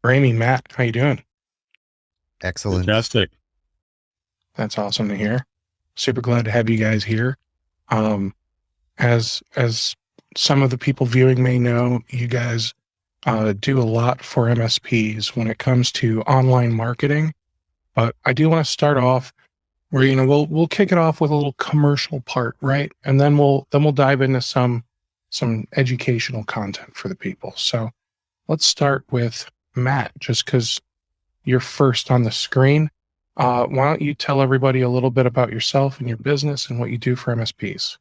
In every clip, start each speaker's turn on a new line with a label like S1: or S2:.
S1: Ramey, Matt, how you doing?
S2: Excellent.
S3: Fantastic.
S1: That's awesome to hear. Super glad to have you guys here. Um, as some of the people viewing may know, you guys do a lot for MSPs when it comes to online marketing. But I do want to start off where we'll kick it off with a little commercial part, right? And then we'll dive into some educational content for the people. So let's start with Matt, just because you're first on the screen. Why don't you tell everybody a little bit about yourself and your business and what you do for MSPs?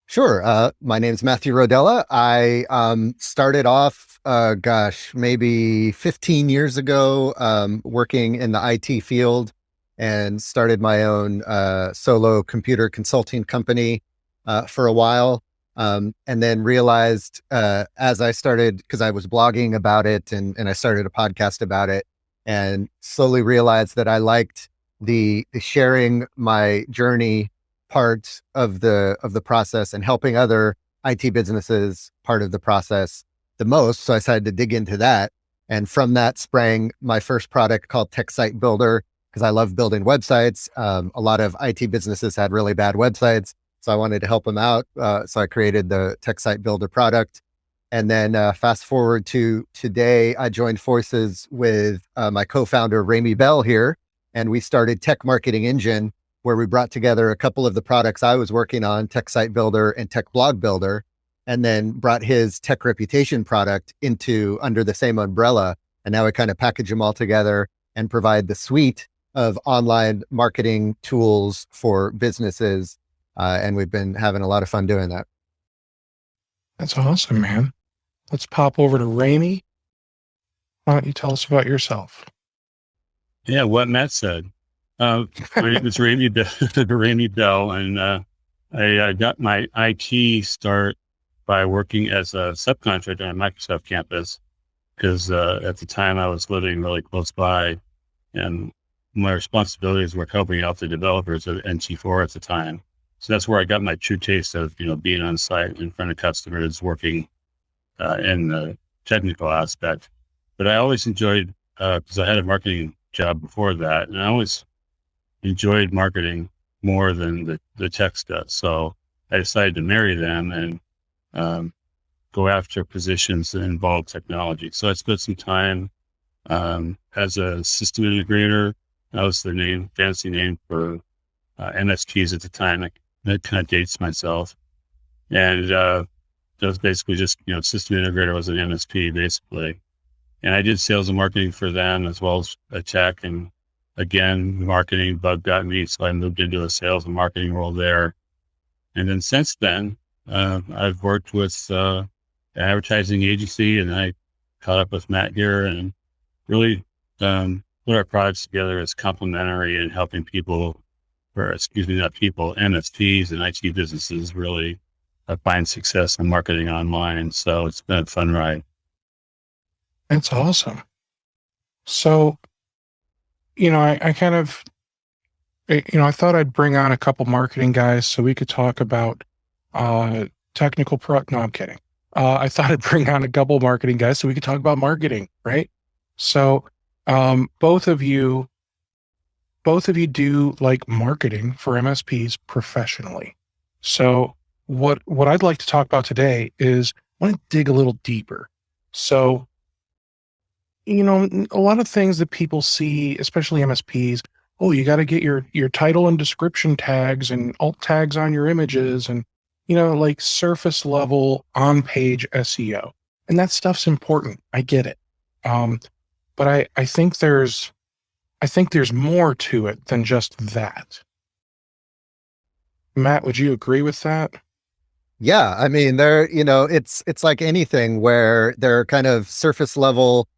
S2: Sure. My name is Matthew Rodela. I started off, maybe 15 years ago, working in the IT field and started my own solo computer consulting company for a while. And then realized as I started, because I was blogging about it and I started a podcast about it, and slowly realized that I liked the sharing my journey part of the process and helping other IT businesses part of the process the most. So I decided to dig into that. And from that sprang my first product called Tech Site Builder, because I love building websites. A lot of IT businesses had really bad websites, so I wanted to help them out. So I created the Tech Site Builder product. And then fast forward to today, I joined forces with my co-founder, Ramey Bell here, and we started Tech Marketing Engine, where we brought together a couple of the products I was working on, Tech Site Builder and Tech Blog Builder, and then brought his Tech Reputation product into under the same umbrella. And now we kind of package them all together and provide the suite of online marketing tools for businesses. And we've been having a lot of fun doing that.
S1: That's awesome, man. Let's pop over to Ramey. Why don't you tell us about yourself?
S3: Yeah, what Matt said. My name is Ramey, Ramey Bell, and I got my IT start by working as a subcontractor on a Microsoft campus, because at the time I was living really close by, and my responsibilities were helping out the developers at NT4 at the time. So that's where I got my true taste of, being on site in front of customers, working in the technical aspect. But I always enjoyed, because I had a marketing job before that, and I always enjoyed marketing more than the tech stuff. So I decided to marry them and go after positions that involve technology. So I spent some time as a system integrator. That was the fancy name for MSPs at the time. That kind of dates myself. And that was basically just, system integrator was an MSP basically. And I did sales and marketing for them as well as a tech. And again, the marketing bug got me. So I moved into a sales and marketing role there. And then since then, I've worked with an advertising agency, and I caught up with Matt here and really put our products together as complementary and helping people, not people, MSPs and IT businesses really find success in marketing online. So it's been a fun ride.
S1: That's awesome. So, I kind of, I thought I'd bring on a couple marketing guys so we could talk about technical no, I'm kidding. I thought I'd bring on a couple marketing guys so we could talk about marketing, right? So, both of you do like marketing for MSPs professionally. So what I'd like to talk about today is I want to dig a little deeper. So, a lot of things that people see, especially MSPs, oh, you got to get your title and description tags and alt tags on your images and, like surface level on page SEO. And that stuff's important. I get it. But I think there's more to it than just that. Matt, would you agree with that?
S2: Yeah. I mean, it's like anything where there are kind of surface level,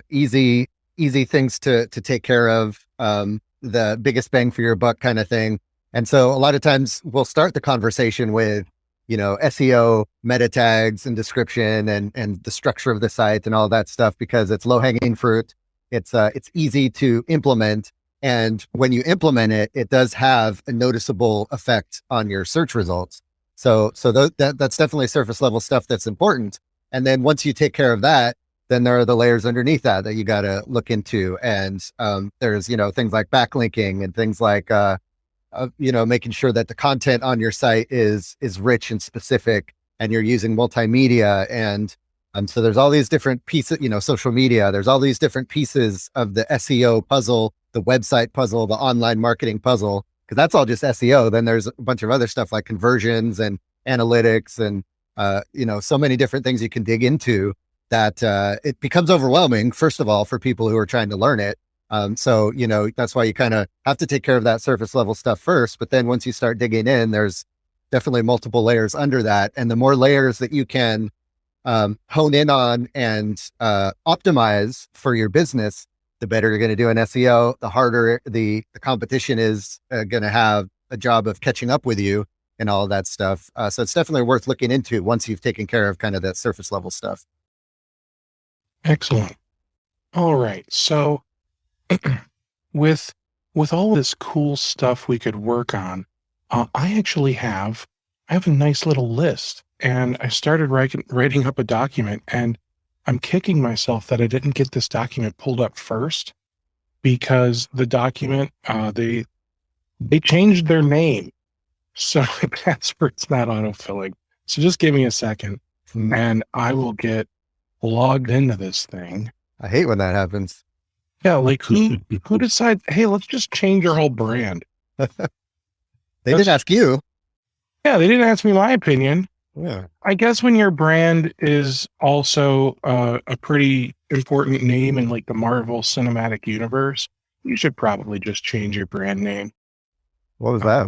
S2: easy things to take care of, the biggest bang for your buck kind of thing. And so a lot of times we'll start the conversation with, SEO, meta tags and description and the structure of the site and all that stuff, because it's low hanging fruit. It's easy to implement. And when you implement it, it does have a noticeable effect on your search results. So that's definitely surface level stuff that's important. And then once you take care of that, then there are the layers underneath that you got to look into. And there's, things like backlinking and things like, making sure that the content on your site is rich and specific, and you're using multimedia. And so there's all these different pieces, social media, there's all these different pieces of the SEO puzzle, the website puzzle, the online marketing puzzle, because that's all just SEO. Then there's a bunch of other stuff like conversions and analytics and, so many different things you can dig into that it becomes overwhelming, first of all, for people who are trying to learn it. So, that's why you kind of have to take care of that surface level stuff first. But then once you start digging in, there's definitely multiple layers under that. And the more layers that you can hone in on and optimize for your business, the better you're going to do in SEO, the harder the competition is going to have a job of catching up with you and all of that stuff. So it's definitely worth looking into once you've taken care of kind of that surface level stuff.
S1: Excellent. All right. So with all this cool stuff we could work on, I actually have a nice little list, and I started writing up a document, and I'm kicking myself that I didn't get this document pulled up first, because the document, they changed their name. So my password's not autofilling. So just give me a second and I will get logged into this thing.
S2: I hate when that happens.
S1: Yeah, like who decides, hey, let's just change our whole brand?
S2: They didn't ask you.
S1: Yeah, they didn't ask me my opinion.
S2: Yeah.
S1: I guess when your brand is also a pretty important name in like the Marvel Cinematic Universe, you should probably just change your brand name.
S2: What was that?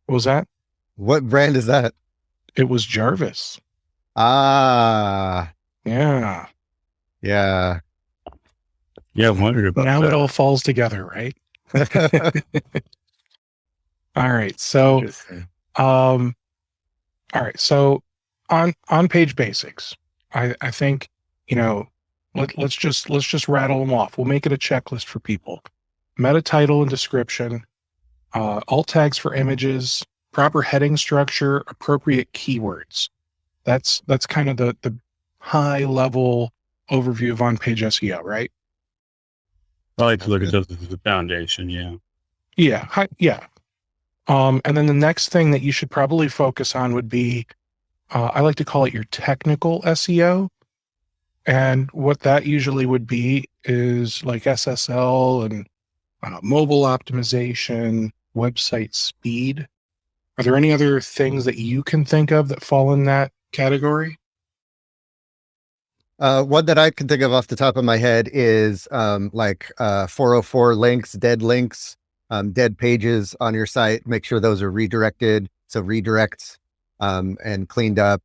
S1: What was that?
S2: What brand is that?
S1: It was Jarvis.
S2: Ah.
S1: Yeah.
S2: Yeah.
S3: Yeah, I wondered about
S1: now
S3: that.
S1: It all falls together, right? All right. So, all right. So on page basics, I think, let's just rattle them off. We'll make it a checklist for people. Meta title and description, alt tags for images, proper heading structure, appropriate keywords. That's kind of the high level overview of on-page SEO, right?
S3: I like to look at those as the foundation. Yeah.
S1: Yeah. Yeah. And then the next thing that you should probably focus on would be, I like to call it your technical SEO. And what that usually would be is like SSL and mobile optimization, website speed. Are there any other things that you can think of that fall in that category?
S2: One that I can think of off the top of my head is 404 links, dead pages on your site. Make sure those are redirected. So redirects and cleaned up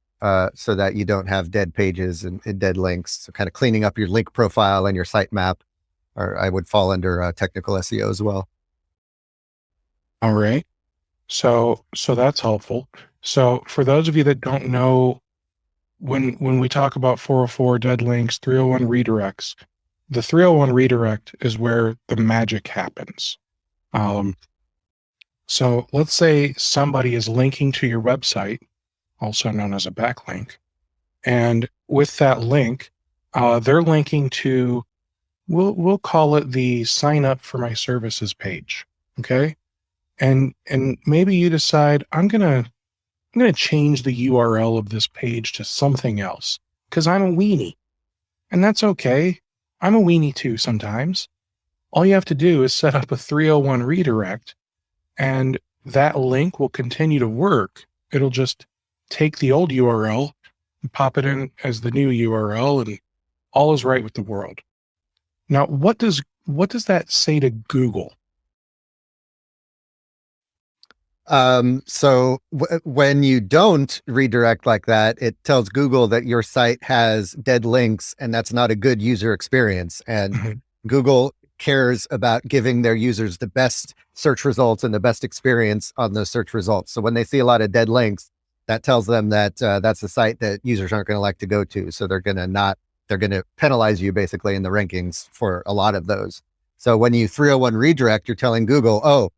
S2: so that you don't have dead pages and dead links. So kind of cleaning up your link profile and your sitemap, or I would fall under technical SEO as well.
S1: All right. So that's helpful. So for those of you that don't know, when we talk about 404 dead links, 301 redirects, the 301 redirect is where the magic happens. So let's say somebody is linking to your website, also known as a backlink, and with that link, they're linking to, we'll call it the sign up for my services page. Okay. And maybe you decide I'm going to change the URL of this page to something else because I'm a weenie. And that's okay. I'm a weenie too sometimes. All you have to do is set up a 301 redirect, and that link will continue to work. It'll just take the old URL and pop it in as the new URL, and all is right with the world. Now, what does that say to Google?
S2: When you don't redirect like that, it tells Google that your site has dead links, and that's not a good user experience. And Google cares about giving their users the best search results and the best experience on those search results. So when they see a lot of dead links, that tells them that that's a site that users aren't going to like to go to. So they're going to penalize you basically in the rankings for a lot of those. So when you 301 redirect, you're telling Google, oh,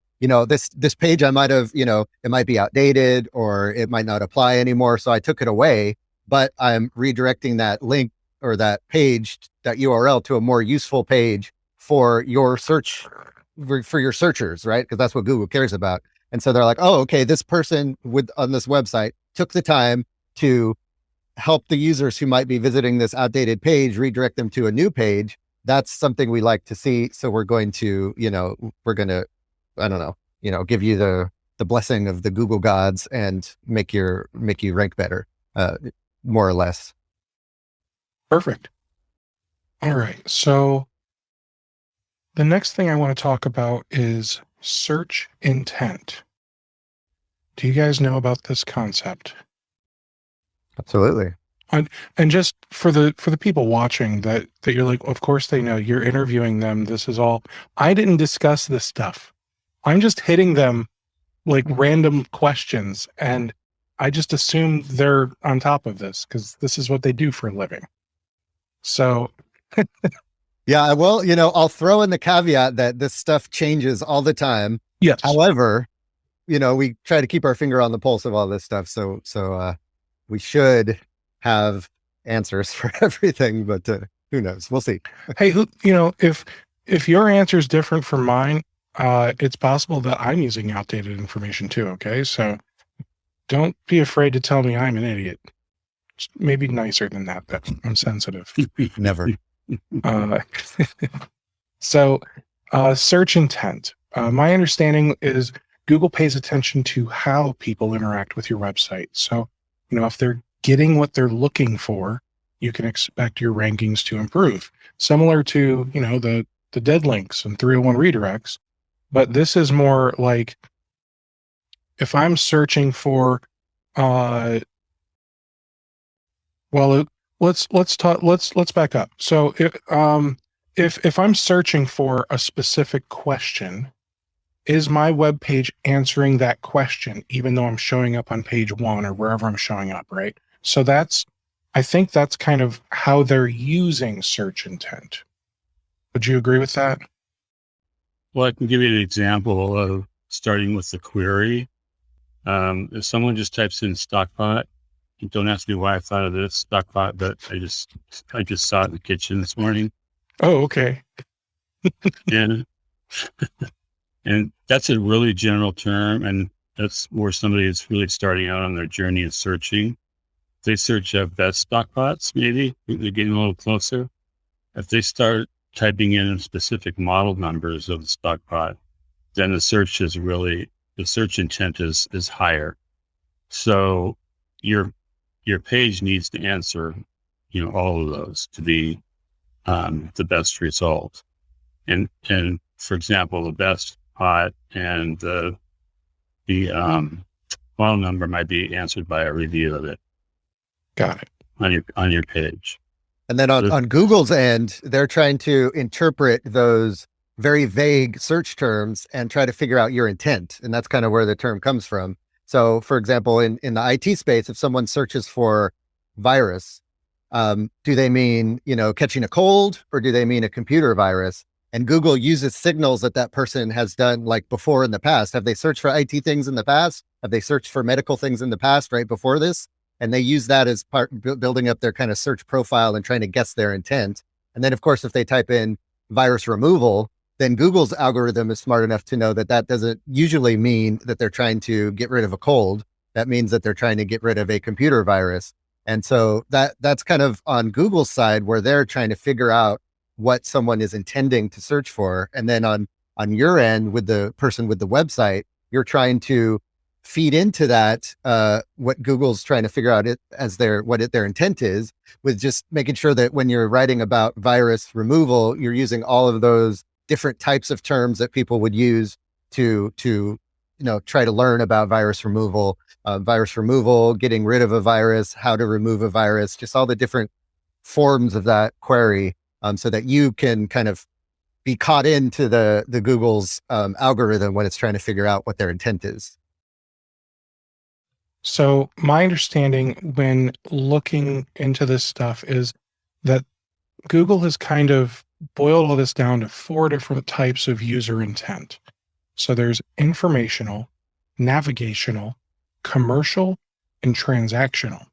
S2: this page I might have, it might be outdated or it might not apply anymore. So I took it away, but I'm redirecting that link or that page, that URL to a more useful page for your search, for your searchers, right? Because that's what Google cares about. And so they're like, oh, okay, this person on this website took the time to help the users who might be visiting this outdated page, redirect them to a new page. That's something we like to see. So we're going to, I don't know, give you the blessing of the Google gods and make you rank better, more or less.
S1: Perfect. All right. So the next thing I want to talk about is search intent. Do you guys know about this concept?
S2: Absolutely.
S1: And just for the people watching that you're like, of course they know, you're interviewing them. This is all, I didn't discuss this stuff. I'm just hitting them like random questions, and I just assume they're on top of this because this is what they do for a living. So
S2: yeah, well, I'll throw in the caveat that this stuff changes all the time.
S1: yes.
S2: However, we try to keep our finger on the pulse of all this stuff. So we should have answers for everything, but who knows? We'll see.
S1: Hey, if your answer is different from mine, it's possible that I'm using outdated information too. Okay. So don't be afraid to tell me I'm an idiot. Just maybe nicer than that, but I'm sensitive.
S2: Never.
S1: So search intent. My understanding is Google pays attention to how people interact with your website. So, if they're getting what they're looking for, you can expect your rankings to improve. Similar to, the dead links and 301 redirects. But this is more like if I'm searching for, let's back up. So if I'm searching for a specific question, is my web page answering that question, even though I'm showing up on page 1 or wherever I'm showing up, right? So I think that's kind of how they're using search intent. Would you agree with that?
S3: Well, I can give you an example of starting with the query. If someone just types in stockpot, don't ask me why I thought of this stockpot, but I just saw it in the kitchen this morning.
S1: Oh, okay.
S3: And that's a really general term, and that's where somebody is really starting out on their journey of searching. If they search best stockpots, maybe they're getting a little closer. If they start typing in specific model numbers of the stockpot, then the search intent is higher. So your page needs to answer, all of those to be the best result. And for example, the best pot and the model number might be answered by a review of it.
S1: Got it.
S3: On your page.
S2: And then on Google's end, they're trying to interpret those very vague search terms and try to figure out your intent. And that's kind of where the term comes from. So for example, in the IT space, if someone searches for virus, do they mean, catching a cold, or do they mean a computer virus? And Google uses signals that person has done like before in the past. Have they searched for IT things in the past? Have they searched for medical things in the past, right before this? And they use that as part building up their kind of search profile and trying to guess their intent. And then of course, if they type in virus removal, then Google's algorithm is smart enough to know that doesn't usually mean that they're trying to get rid of a cold. That means that they're trying to get rid of a computer virus. And so that's kind of on Google's side where they're trying to figure out what someone is intending to search for. And then on your end, with the person with the website, you're trying to feed into that, what Google's trying to figure out what their intent is, with just making sure that when you're writing about virus removal, you're using all of those different types of terms that people would use to try to learn about virus removal, getting rid of a virus, how to remove a virus, just all the different forms of that query, so that you can kind of be caught into the Google's algorithm when it's trying to figure out what their intent is.
S1: So my understanding when looking into this stuff is that Google has kind of boiled all this down to 4 different types of user intent. So there's informational, navigational, commercial, and transactional.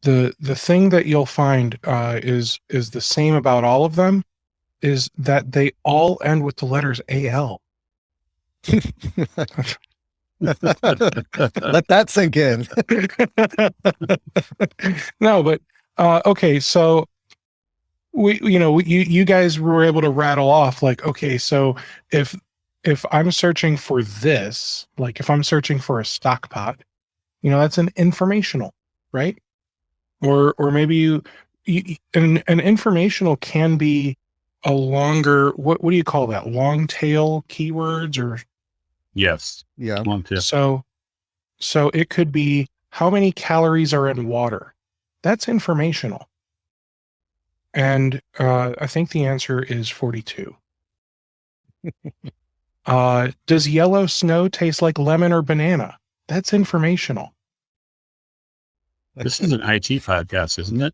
S1: the thing that you'll find is the same about all of them, is that they all end with the letters AL.
S2: Let that sink in.
S1: No, but okay, so you guys were able to rattle off like, okay, so if I'm searching for this, like if I'm searching for a stock pot, that's an informational, right? Or maybe an informational can be a longer, what do you call that? Long tail keywords, or
S3: Yes.
S2: Yeah.
S3: Long tail.
S1: so it could be how many calories are in water. That's informational. And I think the answer is 42. Does yellow snow taste like lemon or banana? That's informational.
S3: This is an IT podcast, isn't it?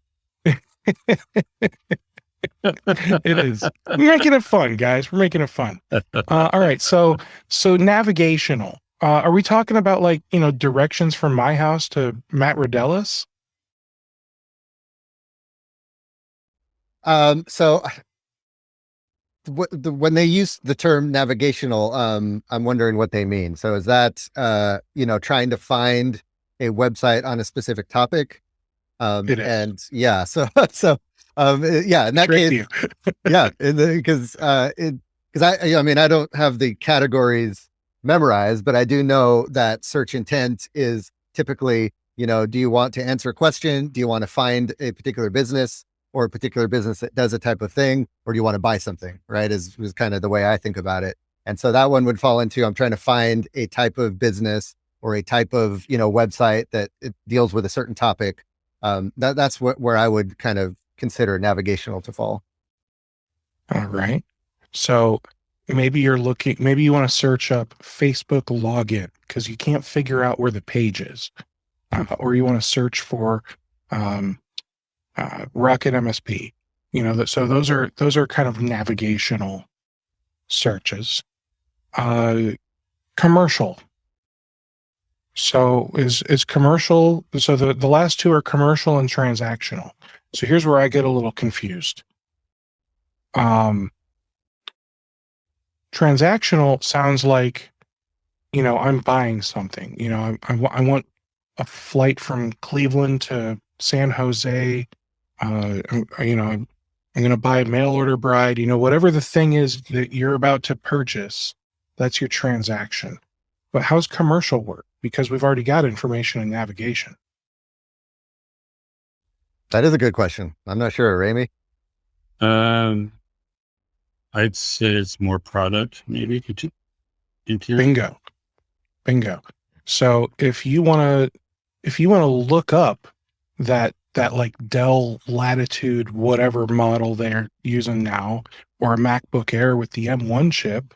S1: It is. We're making it fun, guys. We're making it fun. All right. So navigational. Are we talking about like, directions from my house to Matt Rodela's?
S2: So when they use the term navigational, I'm wondering what they mean. So is that, trying to find a website on a specific topic?
S1: It is.
S2: And yeah, yeah, in that
S1: Tricked
S2: case,
S1: you.
S2: yeah, because I don't have the categories memorized, but I do know that search intent is typically, do you want to answer a question? Do you want to find a particular business or a particular business that does a type of thing, or do you want to buy something? Right, is kind of the way I think about it. And so that one would fall into, I'm trying to find a type of business or a type of website that it deals with a certain topic. That's where I would kind of consider navigational to fall.
S1: All right. So maybe you want to search up Facebook login because you can't figure out where the page is, or you want to search for RocketMSP. So those are kind of navigational searches. Commercial. So is commercial. So the last two are commercial and transactional. So here's where I get a little confused. Transactional sounds like, I'm buying something. I want a flight from Cleveland to San Jose. I'm going to buy a mail order bride. Whatever the thing is that you're about to purchase, that's your transaction. But how's commercial work? Because we've already got information and navigation.
S2: That is a good question. I'm not sure, Ramey.
S3: I'd say it's more product, maybe.
S1: Bingo. So if you want to look up that like Dell Latitude, whatever model they're using now, or a MacBook Air with the M1 chip,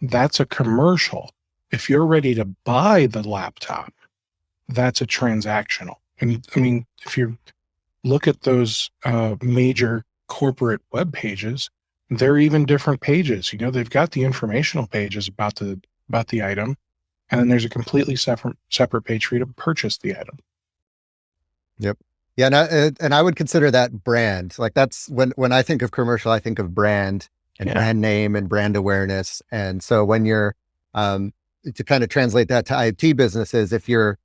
S1: that's a commercial. If you're ready to buy the laptop, that's a transactional. And I mean, if you look at those major corporate web pages, they're even different pages. They've got the informational pages about the item, and then there's a completely separate page for you to purchase the item.
S2: Yep. Yeah, and I would consider that brand. Like that's when I think of commercial, I think of brand and brand name and brand awareness. And so when you're to kind of translate that to IT businesses, if you're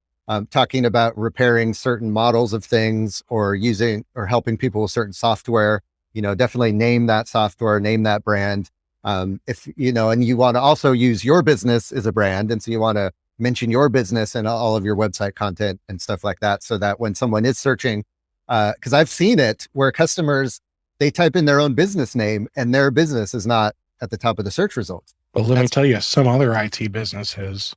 S2: talking about repairing certain models of things or using or helping people with certain software, definitely name that software, name that brand. If and you want to also use your business as a brand, and so you want to mention your business and all of your website content and stuff like that, so that when someone is searching, because I've seen it where customers, they type in their own business name and their business is not at the top of the search results.
S1: But let me tell you, some other IT businesses.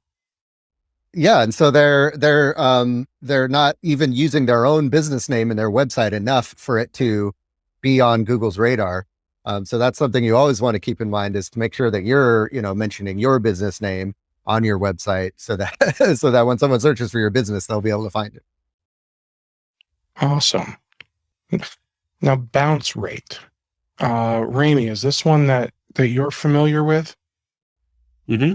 S2: Yeah, and so they're not even using their own business name in their website enough for it to be on Google's radar. So that's something you always want to keep in mind, is to make sure that you're mentioning your business name on your website, so that when someone searches for your business, they'll be able to find it.
S1: Awesome. Now, bounce rate. Ramey, is this one that you're familiar with?
S3: Mm-hmm.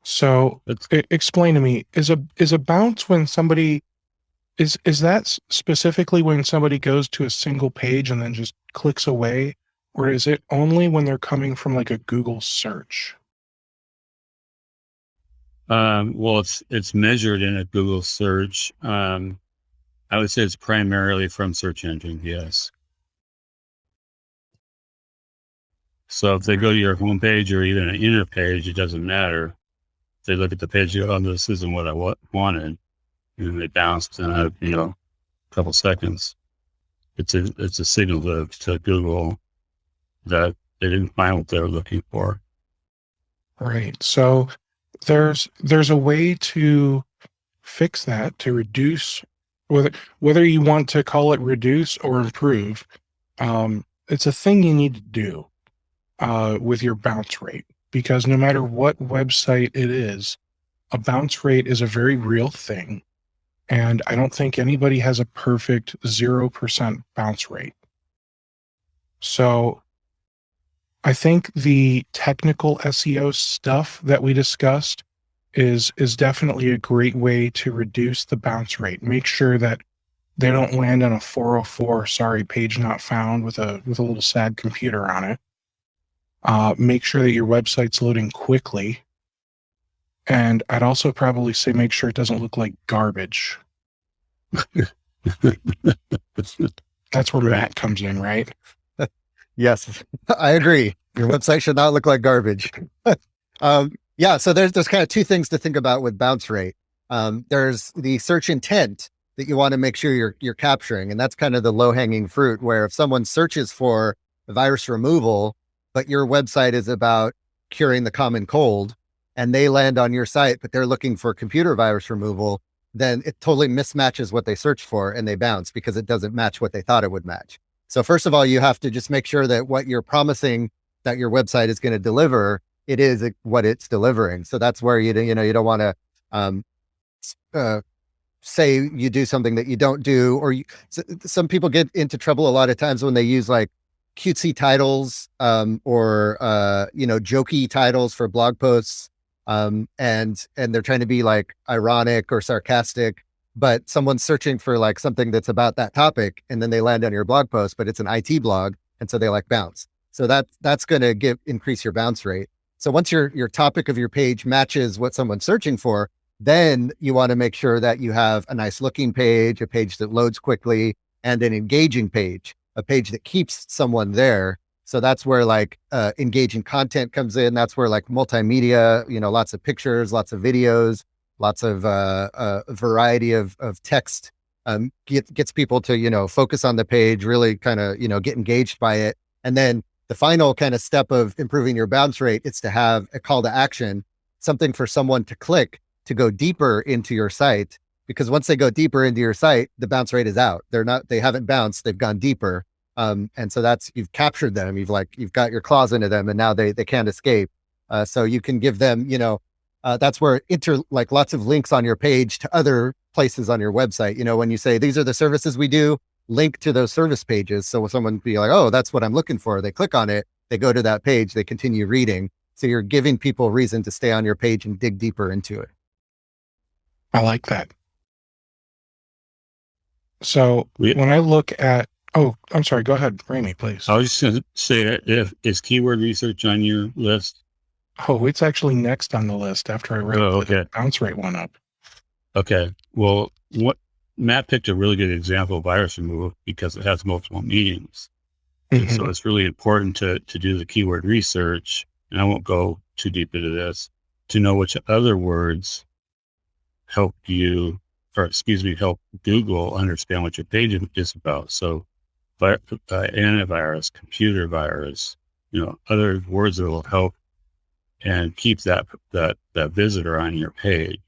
S1: So explain to me, is a bounce when somebody Is that specifically when somebody goes to a single page and then just clicks away, or is it only when they're coming from like a Google search?
S3: Well, it's measured in a Google search. I would say it's primarily from search engine. Yes. So if they go to your homepage or even an inner page, it doesn't matter. If they look at the page, oh, this isn't what I wanted, and they bounce in a couple seconds. It's a signal to Google that they didn't find what they were looking for.
S1: Right. So there's a way to fix that, to reduce, whether you want to call it reduce or improve. It's a thing you need to do with your bounce rate, because no matter what website it is, a bounce rate is a very real thing. And I don't think anybody has a perfect 0% bounce rate. So I think the technical SEO stuff that we discussed is definitely a great way to reduce the bounce rate. Make sure that they don't land on a 404, sorry, page not found with a little sad computer on it. Make sure that your website's loading quickly. And I'd also probably say make sure it doesn't look like garbage. That's where Matt comes in, right?
S2: Yes, I agree. Your website should not look like garbage. Yeah, so there's kind of two things to think about with bounce rate. There's the search intent that you want to make sure you're capturing, and that's kind of the low hanging fruit. Where if someone searches for virus removal, but your website is about curing the common cold, and they land on your site, but they're looking for computer virus removal, then it totally mismatches what they searched for, and they bounce because it doesn't match what they thought it would match. So first of all, you have to just make sure that what you're promising that your website is going to deliver, it is what it's delivering. So that's where you don't want to say you do something that you don't do, or some people get into trouble a lot of times when they use like cutesy titles or jokey titles for blog posts, and they're trying to be like ironic or sarcastic. But someone's searching for like something that's about that topic, and then they land on your blog post, but it's an IT blog, and so they like bounce. So that's going to increase your bounce rate. So once your topic of your page matches what someone's searching for, then you want to make sure that you have a nice looking page, a page that loads quickly, and an engaging page, a page that keeps someone there. So that's where like engaging content comes in. That's where like multimedia, lots of pictures, lots of videos, lots of variety of text gets people to, focus on the page, really kind of, get engaged by it. And then the final kind of step of improving your bounce rate is to have a call to action, something for someone to click to go deeper into your site. Because once they go deeper into your site, the bounce rate is out. They haven't bounced, they've gone deeper. And so you've captured them. You've got your claws into them, and now they can't escape. So you can give them, that's where like lots of links on your page to other places on your website. When you say, these are the services we do, link to those service pages. So someone be like, oh, that's what I'm looking for. They click on it, they go to that page, they continue reading. So you're giving people reason to stay on your page and dig deeper into it.
S1: I like that. So when I look at, oh, I'm sorry, go ahead, Ramey, please.
S3: I was just going to say, is keyword research on your list?
S1: Oh, it's actually next on the list after I wrote the bounce rate one up.
S3: Okay. Well, Matt picked a really good example of virus removal because it has multiple meanings. Mm-hmm. So it's really important to do the keyword research, and I won't go too deep into this, to know which other words help Google understand what your page is about. So antivirus, computer virus, other words that will help and keep that visitor on your page.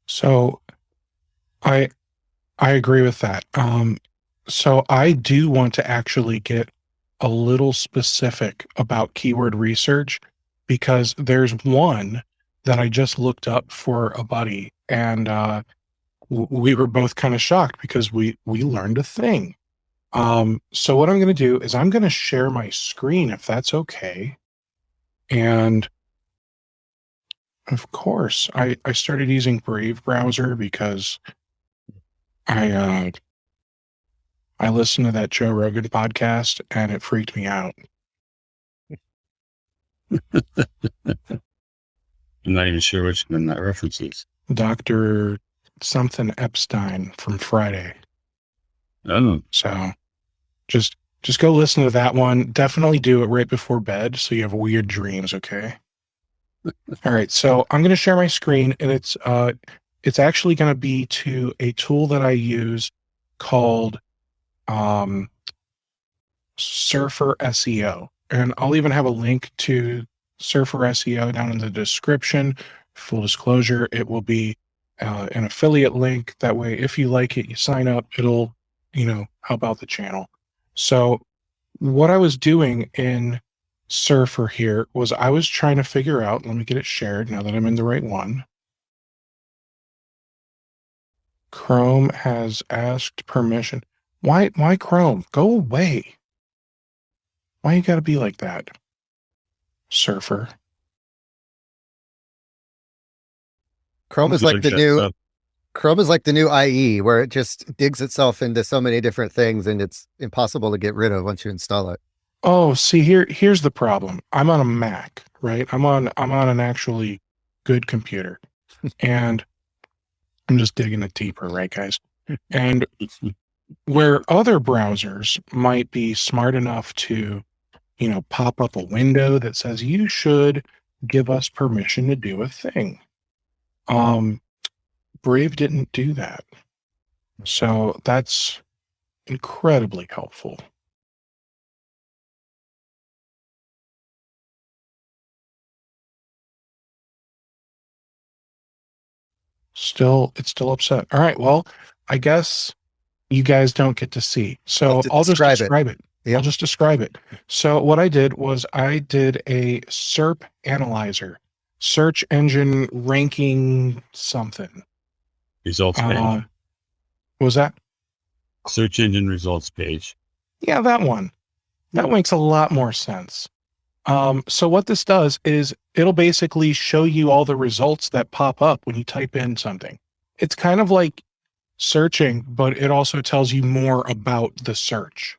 S1: So I agree with that. So I do want to actually get a little specific about keyword research, because there's one that I just looked up for a buddy, and we were both kind of shocked because we learned a thing. So what I'm going to do is I'm going to share my screen, if that's okay. And Of course. I started using Brave browser because I I listened to that Joe Rogan podcast and it freaked me out.
S3: I'm not even sure which one that reference is.
S1: Dr. something Epstein from Friday.
S3: Oh,
S1: So just go listen to that one. Definitely do it right before bed so you have weird dreams, okay? All right, so I'm going to share my screen, and it's actually going to be to a tool that I use called um, Surfer SEO, and I'll even have a link to Surfer SEO down in the description. Full disclosure, it will be an affiliate link. That way, if you like it, you sign up. It'll help out the channel. So what I was doing in Surfer here was I was trying to figure out, let me get it shared now that I'm in the right one. Chrome has asked permission. Why Chrome? Go away. Why you gotta be like that? Surfer.
S2: Chrome is like the new Chrome is like the new IE, where it just digs itself into so many different things, and it's impossible to get rid of once you install it.
S1: Oh, see here's the problem. I'm on a Mac, right? I'm on an actually good computer. And I'm just digging it deeper, right, guys? And where other browsers might be smart enough to, pop up a window that says you should give us permission to do a thing. Brave didn't do that. So that's incredibly helpful. It's still upset. All right, well, I guess you guys don't get to see. So I'll just describe it.
S2: Yep.
S1: I'll just describe it. So what I did was I did a SERP analyzer, search engine ranking something.
S3: results page.
S1: What was that?
S3: Search engine results page.
S1: Yeah, that one. That makes a lot more sense. So what this does is it'll basically show you all the results that pop up when you type in something. It's kind of like searching, but it also tells you more about the search.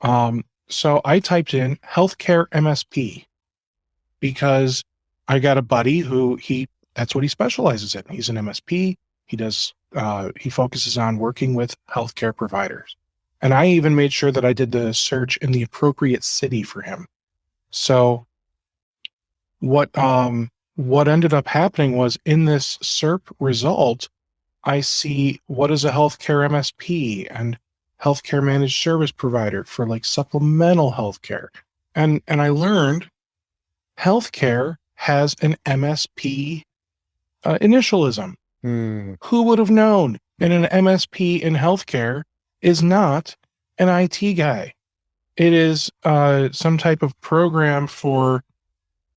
S1: So I typed in healthcare MSP because I got a buddy who that's what he specializes in. He's an MSP. He focuses on working with healthcare providers. And I even made sure that I did the search in the appropriate city for him. So what ended up happening was in this SERP result, I see what is a healthcare MSP and healthcare managed service provider for like supplemental healthcare. And I learned healthcare has an MSP initialism. Who would have known? And an MSP in healthcare is not an IT guy. It is some type of program for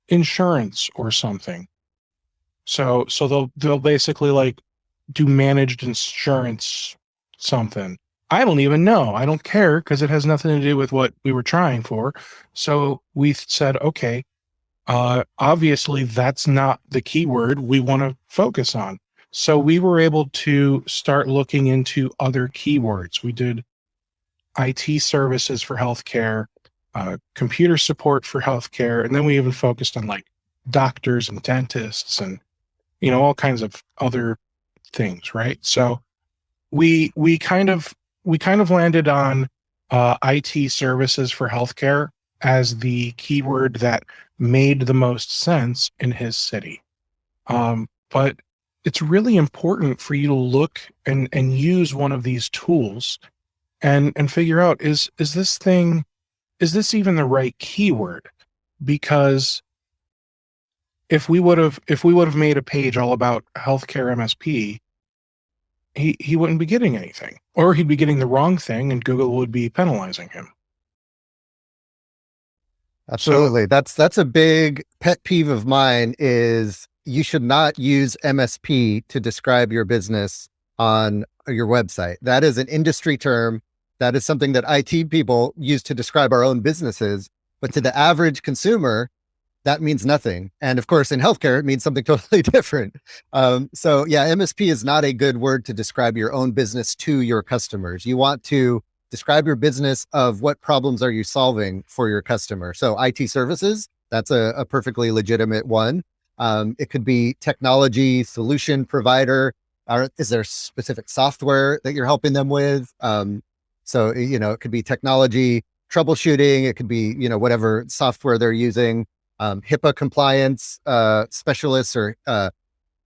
S1: insurance or something. So they'll basically like do managed insurance something. I don't even know. I don't care because it has nothing to do with what we were trying for. So we said, okay, obviously that's not the keyword we want to focus on. So we were able to start looking into other keywords. We did IT services for healthcare, computer support for healthcare, and then we even focused on like doctors and dentists and all kinds of other things, right? So we kind of landed on IT services for healthcare as the keyword that made the most sense in his city. But it's really important for you to look and use one of these tools and figure out is this even the right keyword? Because if we would have made a page all about healthcare MSP, he wouldn't be getting anything, or he'd be getting the wrong thing and Google would be penalizing him.
S2: Absolutely. That's a big pet peeve of mine is you should not use MSP to describe your business on your website. That is an industry term. That is something that IT people use to describe our own businesses. But to the average consumer, that means nothing. And of course, in healthcare, it means something totally different. So yeah, MSP is not a good word to describe your own business to your customers. You want to describe your business of what problems are you solving for your customer. So IT services, that's a perfectly legitimate one. It could be technology solution provider. Or is there specific software that you're helping them with? So, it could be technology troubleshooting. It could be, whatever software they're using. HIPAA compliance specialists or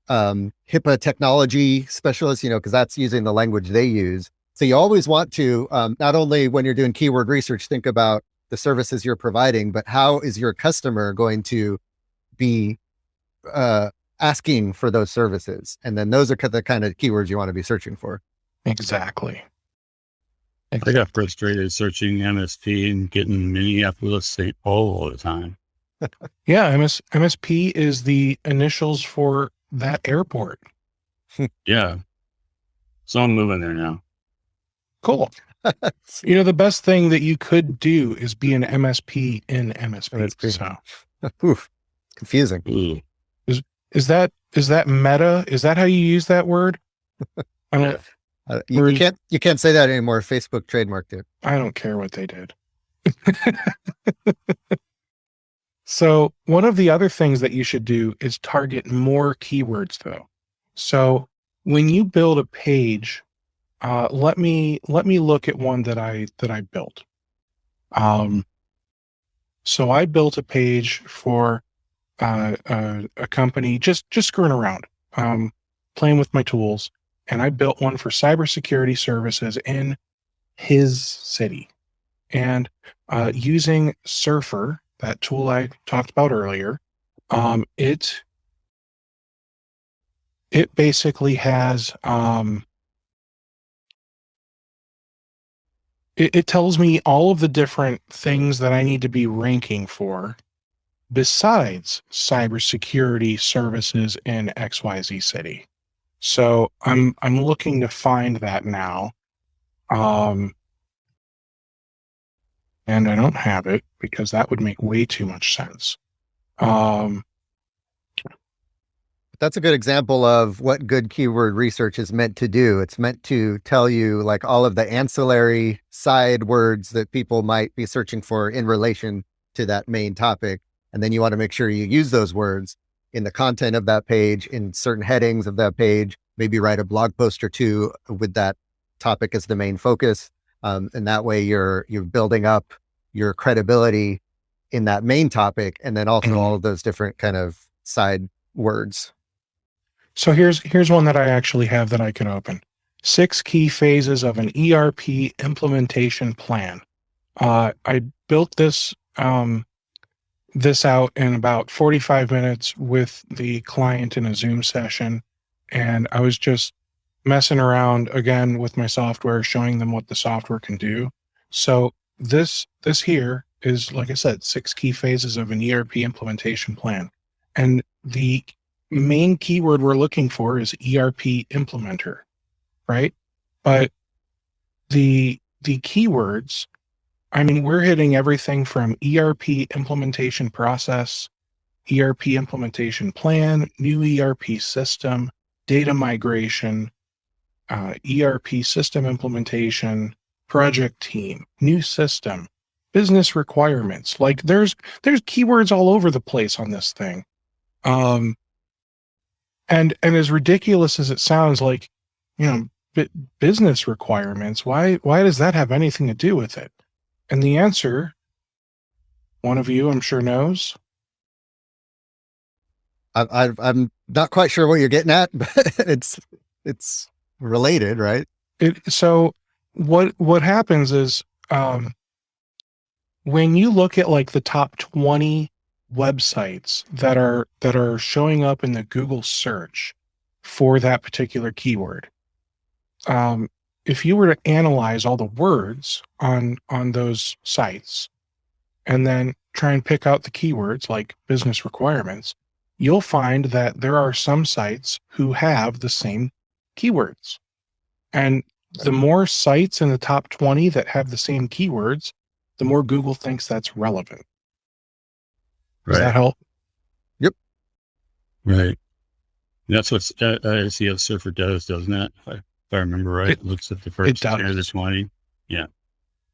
S2: HIPAA technology specialists, because that's using the language they use. So you always want to, not only when you're doing keyword research, think about the services you're providing, but how is your customer going to be asking for those services? And then those are the kind of keywords you want to be searching for.
S1: Exactly.
S3: I got frustrated searching MSP and getting Minneapolis St. Paul all the time.
S1: Yeah, MSP is the initials for that airport.
S3: Yeah. So I'm moving there now.
S1: Cool. The best thing that you could do is be an MSP in MSP. So
S2: Oof, confusing.
S3: Ooh.
S1: is that meta? Is that how you use that word? I don't.
S2: You can't say that anymore. Facebook trademarked it.
S1: I don't care what they did. So one of the other things that you should do is target more keywords, though. So when you build a page, let me look at one that I built. So I built a page for a company, just screwing around, playing with my tools, and I built one for cybersecurity services in his city, and using Surfer, that tool I talked about earlier. It basically has it tells me all of the different things that I need to be ranking for besides cybersecurity services in XYZ city. So I'm looking to find that now. And I don't have it because that would make way too much sense.
S2: That's a good example of what good keyword research is meant to do. It's meant to tell you like all of the ancillary side words that people might be searching for in relation to that main topic. And then you want to make sure you use those words in the content of that page, in certain headings of that page, maybe write a blog post or two with that topic as the main focus. And that way you're building up your credibility in that main topic, and then also all of those different kind of side words.
S1: So here's one that I actually have that I can open. 6 key phases of an ERP implementation plan. I built this out in about 45 minutes with the client in a Zoom session, and I was just messing around again with my software, showing them what the software can do. So this here is, like I said, 6 key phases of an ERP implementation plan. And the main keyword we're looking for is ERP implementer, right? But the keywords, I mean, we're hitting everything from ERP implementation process, ERP implementation plan, new ERP system, data migration, ERP system implementation, project team, new system, business requirements. Like there's keywords all over the place on this thing. And as ridiculous as it sounds, like, business requirements, why does that have anything to do with it? And the answer, one of you I'm sure knows.
S2: I'm not quite sure what you're getting at, but it's related, right?
S1: So what happens is, when you look at like the top 20 websites that are showing up in the Google search for that particular keyword, if you were to analyze all the words on those sites and then try and pick out the keywords like business requirements, you'll find that there are some sites who have the same keywords. And the more sites in the top 20 that have the same keywords, the more Google thinks that's relevant. Does that help?
S3: Right. That's what SEO Surfer does, doesn't it? If I remember right, it looks at the first 10 or the 20. Yeah.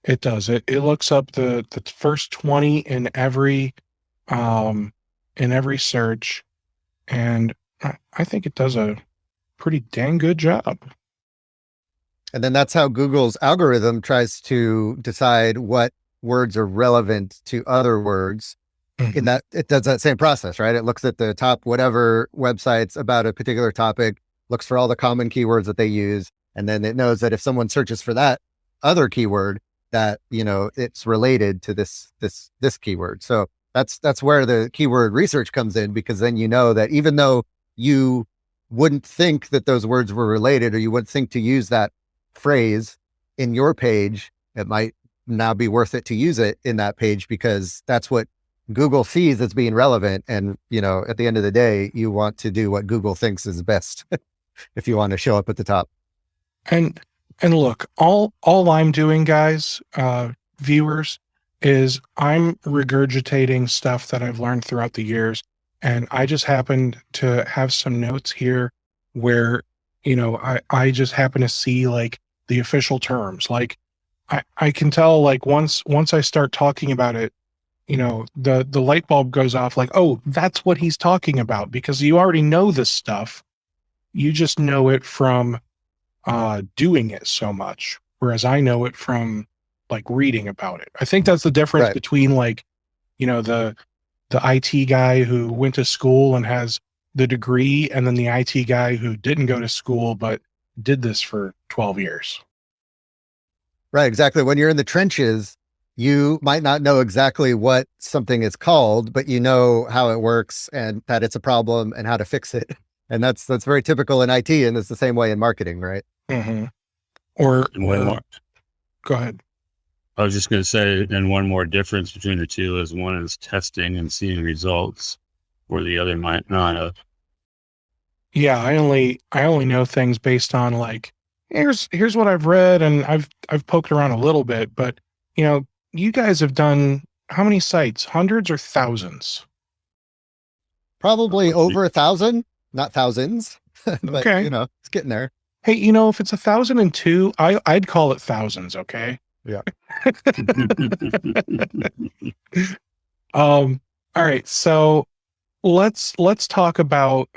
S1: It does. It looks up the first 20 in every search, and I think it does a pretty dang good job.
S2: And then that's how Google's algorithm tries to decide what words are relevant to other words. In that it does that same process, right? It looks at the top whatever websites about a particular topic, looks for all the common keywords that they use, and then it knows that if someone searches for that other keyword, that it's related to this keyword. So that's where the keyword research comes in, because then that even though you wouldn't think that those words were related, or you wouldn't think to use that phrase in your page, it might now be worth it to use it in that page, because that's what Google sees as being relevant. And, at the end of the day, you want to do what Google thinks is best if you want to show up at the top.
S1: And look, all I'm doing, guys, viewers, is I'm regurgitating stuff that I've learned throughout the years. And I just happened to have some notes here where, I just happen to see like the official terms. Like I can tell, like once I start talking about it, the light bulb goes off, like, oh, that's what he's talking about, because you already know this stuff. You just know it from doing it so much, whereas I know it from like reading about it. I think that's the difference between like, the IT guy who went to school and has the degree, and then the IT guy who didn't go to school but did this for 12 years.
S2: Right, exactly. When you're in the trenches, you might not know exactly what something is called, but you know how it works and that it's a problem and how to fix it. And that's very typical in IT, and it's the same way in marketing, right?
S1: Mm-hmm. Or go ahead.
S3: I was just going to say, and one more difference between the two is one is testing and seeing results, where the other might not have.
S1: Yeah, I only know things based on like, here's what I've read, and I've poked around a little bit, but you guys have done how many sites? Hundreds or thousands?
S2: Probably over 1,000, not thousands. But
S1: okay,
S2: it's getting there.
S1: Hey, if it's 1,002, I'd call it thousands. Okay.
S2: Yeah.
S1: All right. So let's talk about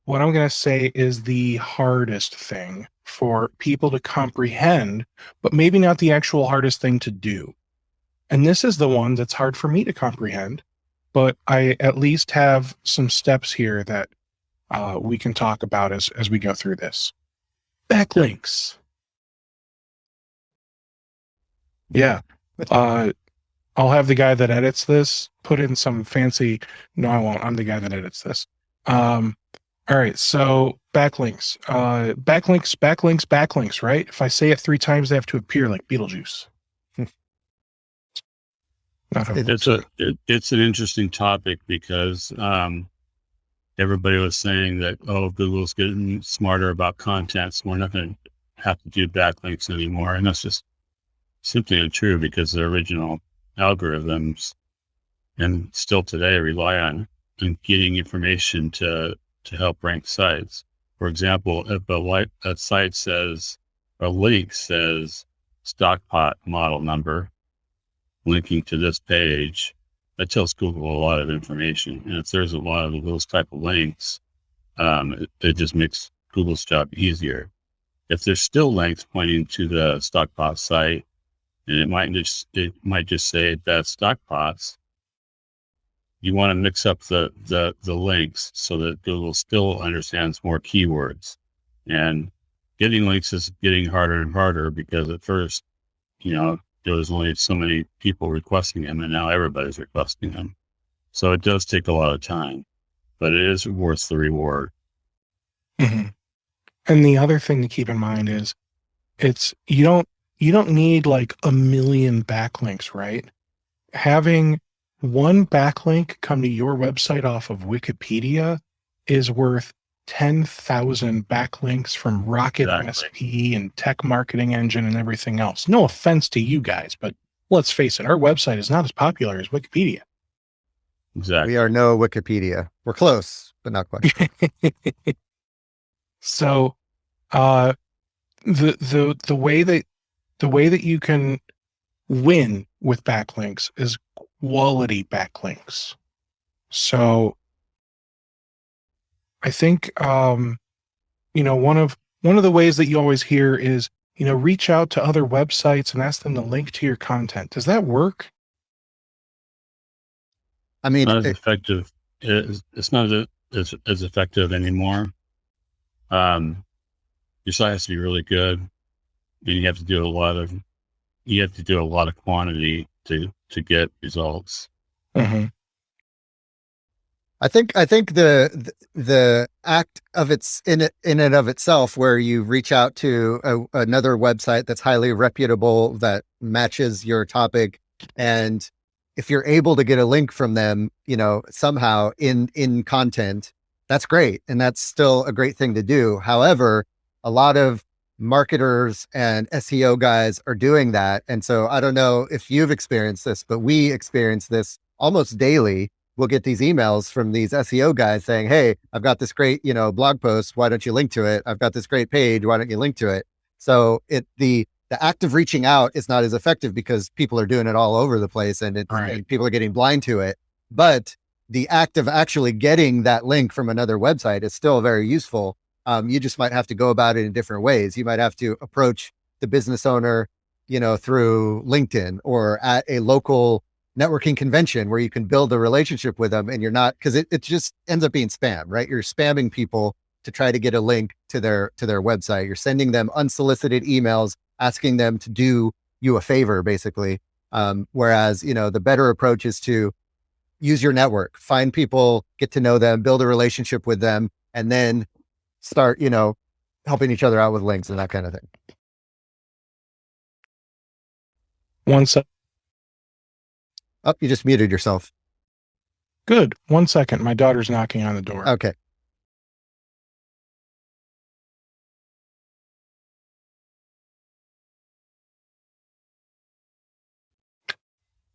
S1: what I'm going to say is the hardest thing for people to comprehend, but maybe not the actual hardest thing to do. And this is the one that's hard for me to comprehend, but I at least have some steps here that we can talk about as we go through this. Backlinks. Yeah. I'll have the guy that edits this put in some fancy, no, I won't. I'm the guy that edits this. All right. So backlinks, backlinks, right? If I say it 3 times, they have to appear like Beetlejuice.
S3: It's an interesting topic, because everybody was saying that, Google's getting smarter about content, so we're not going to have to do backlinks anymore. And that's just simply untrue, because the original algorithms, and still today, rely on getting information to help rank sites. For example, if a site says, a link says stockpot model number, linking to this page, that tells Google a lot of information. And if there's a lot of those type of links, it just makes Google's job easier. If there's still links pointing to the stockpot site, and it might just say that stockpots, you want to mix up the links so that Google still understands more keywords. And getting links is getting harder and harder, because at first, there was only so many people requesting them, and now everybody's requesting them. So it does take a lot of time, but it is worth the reward.
S1: Mm-hmm. And the other thing to keep in mind is you don't need like a million backlinks, right? Having one backlink come to your website off of Wikipedia is worth 10,000 backlinks from RocketMSP and Tech Marketing Engine and everything else. No offense to you guys, but let's face it, our website is not as popular as Wikipedia.
S3: Exactly.
S2: We are no Wikipedia. We're close. but not quite.
S1: So, the way that you can win with backlinks is quality backlinks. So I think, one of the ways that you always hear is, reach out to other websites and ask them to link to your content. Does that work?
S2: I mean,
S3: Not as effective. It's not as effective anymore. Your site has to be really good, and you have to do a lot of quantity to get results.
S1: Mm-hmm.
S2: I think the act of it's in and of itself, where you reach out to another website that's highly reputable that matches your topic, and if you're able to get a link from them, somehow in content, that's great, and that's still a great thing to do. However, a lot of marketers and SEO guys are doing that, and so I don't know if you've experienced this, but we experience this almost daily. We'll get these emails from these SEO guys saying, "Hey, I've got this great, blog post. Why don't you link to it? I've got this great page. Why don't you link to it?" So the act of reaching out is not as effective because people are doing it all over the place, and and people are getting blind to it. But the act of actually getting that link from another website is still very useful. You just might have to go about it in different ways. You might have to approach the business owner, through LinkedIn or at a local networking convention where you can build a relationship with them, and you're not, because it just ends up being spam, right? You're spamming people to try to get a link to their website. You're sending them unsolicited emails asking them to do you a favor, basically. Whereas, the better approach is to use your network, find people, get to know them, build a relationship with them, and then start, helping each other out with links and that kind of thing.
S1: One sec.
S2: Oh, you just muted yourself.
S1: Good. 1 second. My daughter's knocking on the door.
S2: Okay.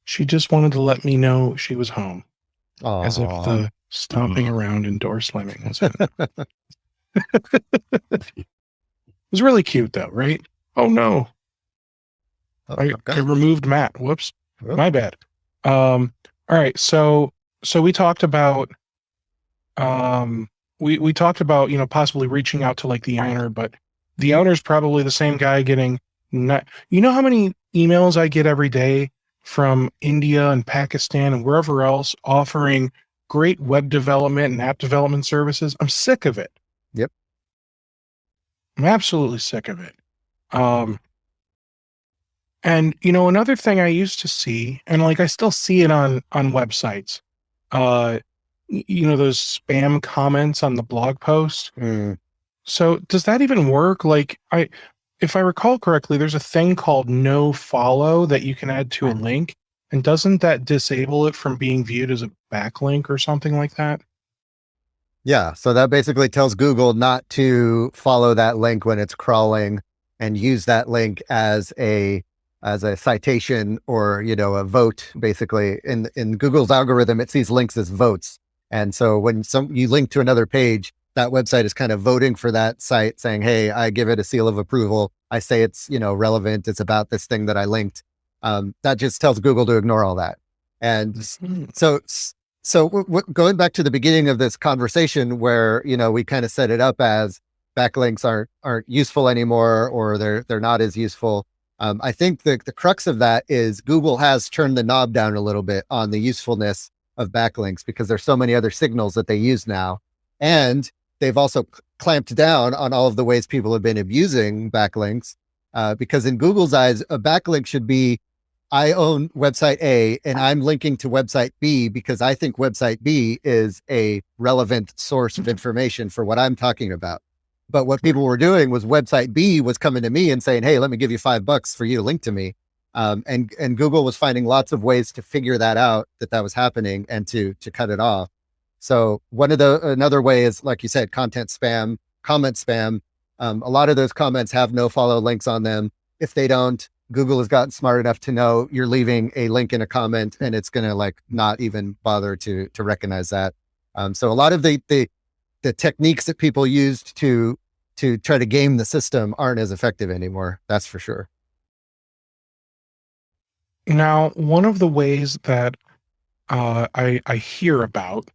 S1: She just wanted to let me know she was home.
S2: Aww.
S1: As if the stomping around and door slamming was it. It was really cute though, right? Oh no. I removed Matt. Whoops. Oh. My bad. All right. So we talked about we talked about, possibly reaching out to like the owner, but the owner's probably the same guy getting how many emails I get every day from India and Pakistan and wherever else offering great web development and app development services. I'm sick of it.
S2: Yep.
S1: I'm absolutely sick of it. And another thing I used to see, and like I still see it on websites, those spam comments on the blog post. So does that even work? Like if I recall correctly, there's a thing called no follow that you can add to a link. And doesn't that disable it from being viewed as a backlink or something like that?
S2: Yeah. So that basically tells Google not to follow that link when it's crawling, and use that link as a citation or, a vote. Basically in Google's algorithm, it sees links as votes. And so when you link to another page, that website is kind of voting for that site, saying, "Hey, I give it a seal of approval. I say it's, relevant. It's about this thing that I linked." That just tells Google to ignore all that. And so going back to the beginning of this conversation where, we kind of set it up as backlinks aren't useful anymore, or they're not as useful. I think the crux of that is Google has turned the knob down a little bit on the usefulness of backlinks, because there's so many other signals that they use now. And they've also clamped down on all of the ways people have been abusing backlinks, because in Google's eyes, a backlink should be, I own website A and I'm linking to website B because I think website B is a relevant source of information for what I'm talking about. But what people were doing was website B was coming to me and saying, "Hey, let me give you $5 for you to link to me." And Google was finding lots of ways to figure that out, that was happening, and to cut it off. So another way is, like you said, content spam, comment spam. A lot of those comments have no follow links on them. If they don't, Google has gotten smart enough to know you're leaving a link in a comment, and it's going to not even bother to recognize that. So a lot of the techniques that people used to try to game the system aren't as effective anymore. That's for sure.
S1: Now, one of the ways that I hear about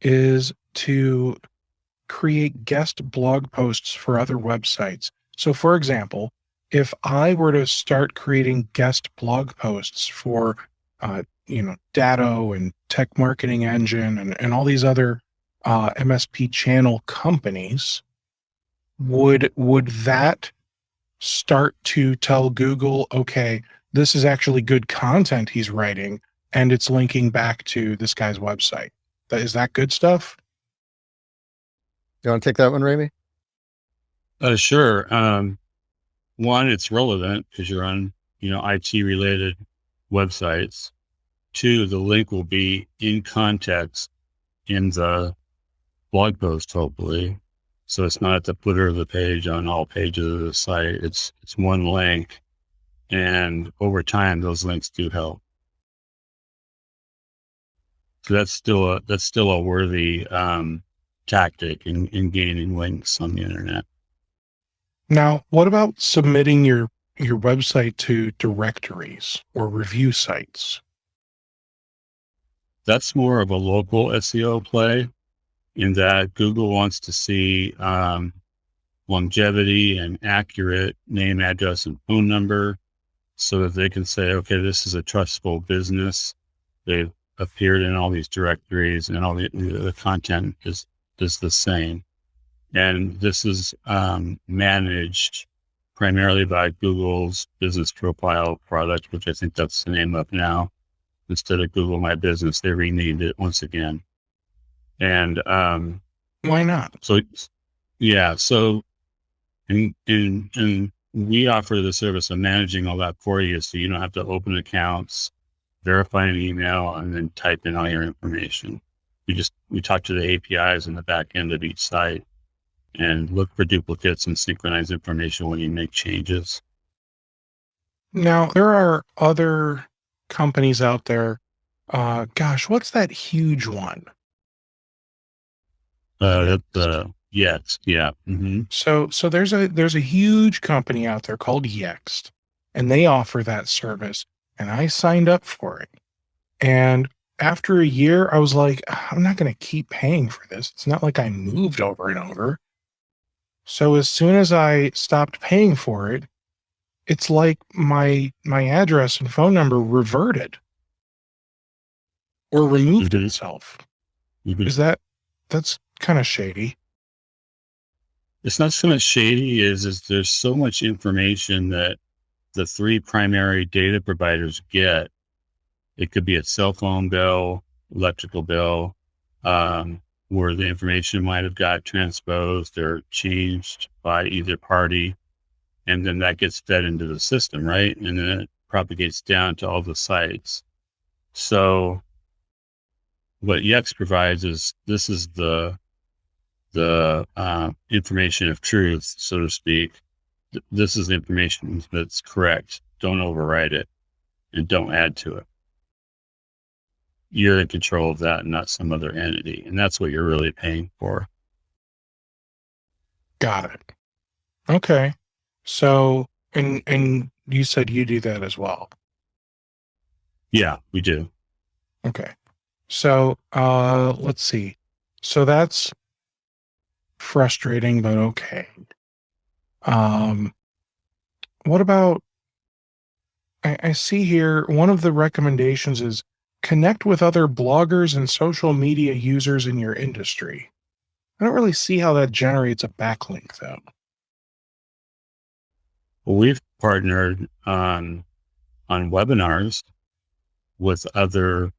S1: is to create guest blog posts for other websites. So, for example, if I were to start creating guest blog posts for, Datto and Tech Marketing Engine and all these other MSP channel companies, would that start to tell Google, okay, this is actually good content he's writing, and it's linking back to this guy's website? Is that good stuff?
S2: You want to take that one, Ramey?
S3: Sure. One, it's relevant because you're on, IT related websites. Two, the link will be in context in the blog post, hopefully. So it's not at the footer of the page on all pages of the site. It's one link. And over time, those links do help. So that's still a worthy tactic in gaining links on the internet.
S1: Now, what about submitting your website to directories or review sites?
S3: That's more of a local SEO play, in that Google wants to see longevity and accurate name, address, and phone number, so that they can say, okay, this is a trustful business. They've appeared in all these directories, and all the content is the same. And this is managed primarily by Google's business profile product, which I think that's the name of now. Instead of Google My Business, they renamed it once again. And
S1: why not?
S3: So, yeah. So, and we offer the service of managing all that for you, so you don't have to open accounts, verify an email, and then type in all your information. We talk to the APIs in the back end of each site and look for duplicates and synchronize information when you make changes.
S1: Now, there are other companies out there. What's that huge one?
S3: Yext, yeah. Mm-hmm.
S1: So there's a huge company out there called Yext, and they offer that service, and I signed up for it. And after a year, I was like, I'm not going to keep paying for this. It's not like I moved over and over. So as soon as I stopped paying for it, it's like my address and phone number reverted or removed itself. That's kind of shady.
S3: It's not so much shady is there's so much information that the three primary data providers get. It could be a cell phone bill, electrical bill, where the information might have got transposed or changed by either party. And then that gets fed into the system, right? And then it propagates down to all the sites. So what Yext provides is, this is the information of truth, so to speak. This is the information that's correct. Don't overwrite it and don't add to it. You're in control of that, not some other entity. And that's what you're really paying for.
S1: Got it. Okay. So, and you said you do that as well.
S3: Yeah, we do.
S1: Okay. So, let's see. So that's frustrating, but okay. What about, I see here, one of the recommendations is connect with other bloggers and social media users in your industry. I don't really see how that generates a backlink, though.
S3: Well, we've partnered on webinars with other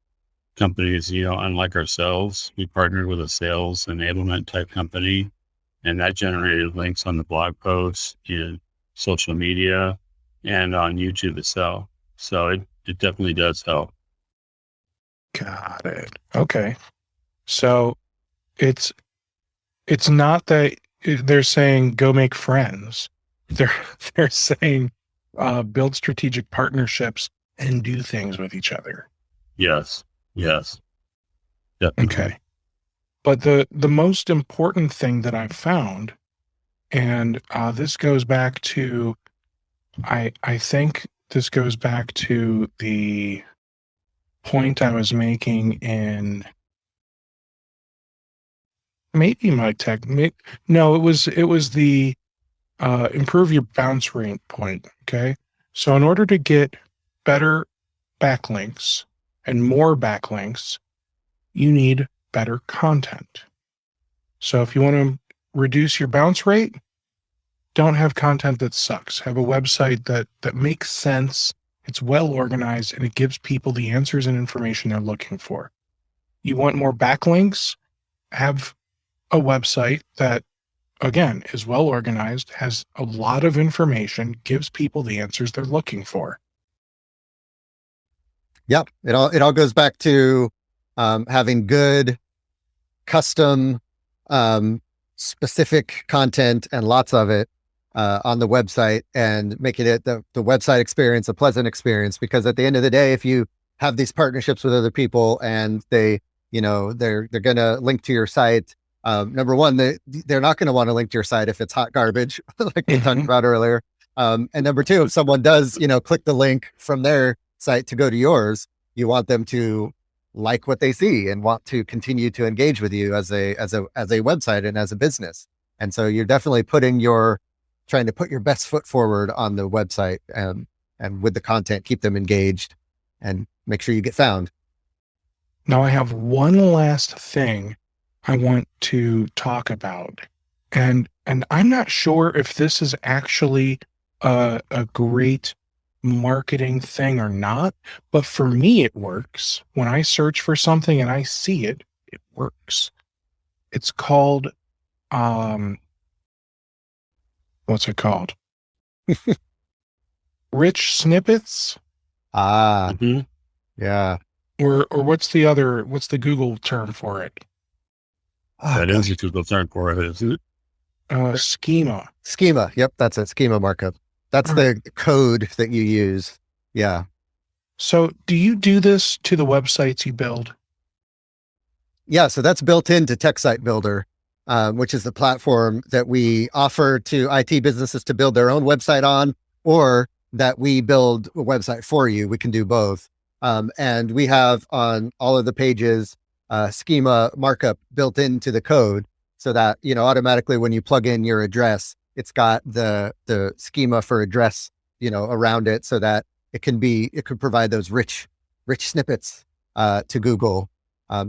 S3: companies, unlike ourselves. We partnered with a sales enablement type company, and that generated links on the blog posts, in social media, and on YouTube itself. So it definitely does help.
S1: Got it. Okay. So it's not that they're saying go make friends. They're saying build strategic partnerships and do things with each other.
S3: Yes. Definitely.
S1: Okay. But the most important thing that I've found, and this goes back to, I think this goes back to the point I was making in maybe my tech. No, it was the improve your bounce rate point. Okay, so in order to get better backlinks and more backlinks, you need better content. So if you want to reduce your bounce rate, don't have content that sucks. Have a website that makes sense, it's well organized, and it gives people the answers and information they're looking for. You want more backlinks? Have a website that, again, is well organized, has a lot of information, gives people the answers they're looking for.
S2: Yep. It all goes back to having good custom specific content and lots of it on the website, and making it the website experience a pleasant experience. Because at the end of the day, if you have these partnerships with other people and they're going to link to your site, number one, they're not going to want to link to your site if it's hot garbage, like we talked about earlier. And number two, if someone does, click the link from their site to go to yours, you want them to like what they see and want to continue to engage with you as a website and as a business. And so you're definitely trying to put your best foot forward on the website, and with the content, keep them engaged and make sure you get found.
S1: Now I have one last thing I want to talk about. And I'm not sure if this is actually a great marketing thing or not, but for me it works. When I search for something and I see it, it works. It's called what's it called? Rich snippets?
S3: Mm-hmm.
S2: Yeah.
S1: Or what's the Google term for it?
S3: That is your Google term for it, isn't it?
S1: Schema.
S2: Schema. Yep. That's it. Schema markup. That's the code that you use. Yeah.
S1: So do you do this to the websites you build?
S2: Yeah. So that's built into Tech Site Builder, which is the platform that we offer to IT businesses to build their own website on, or that we build a website for you. We can do both. And we have on all of the pages schema markup built into the code, so that, automatically when you plug in your address, it's got the schema for address, around it, so that it could provide those rich snippets to Google.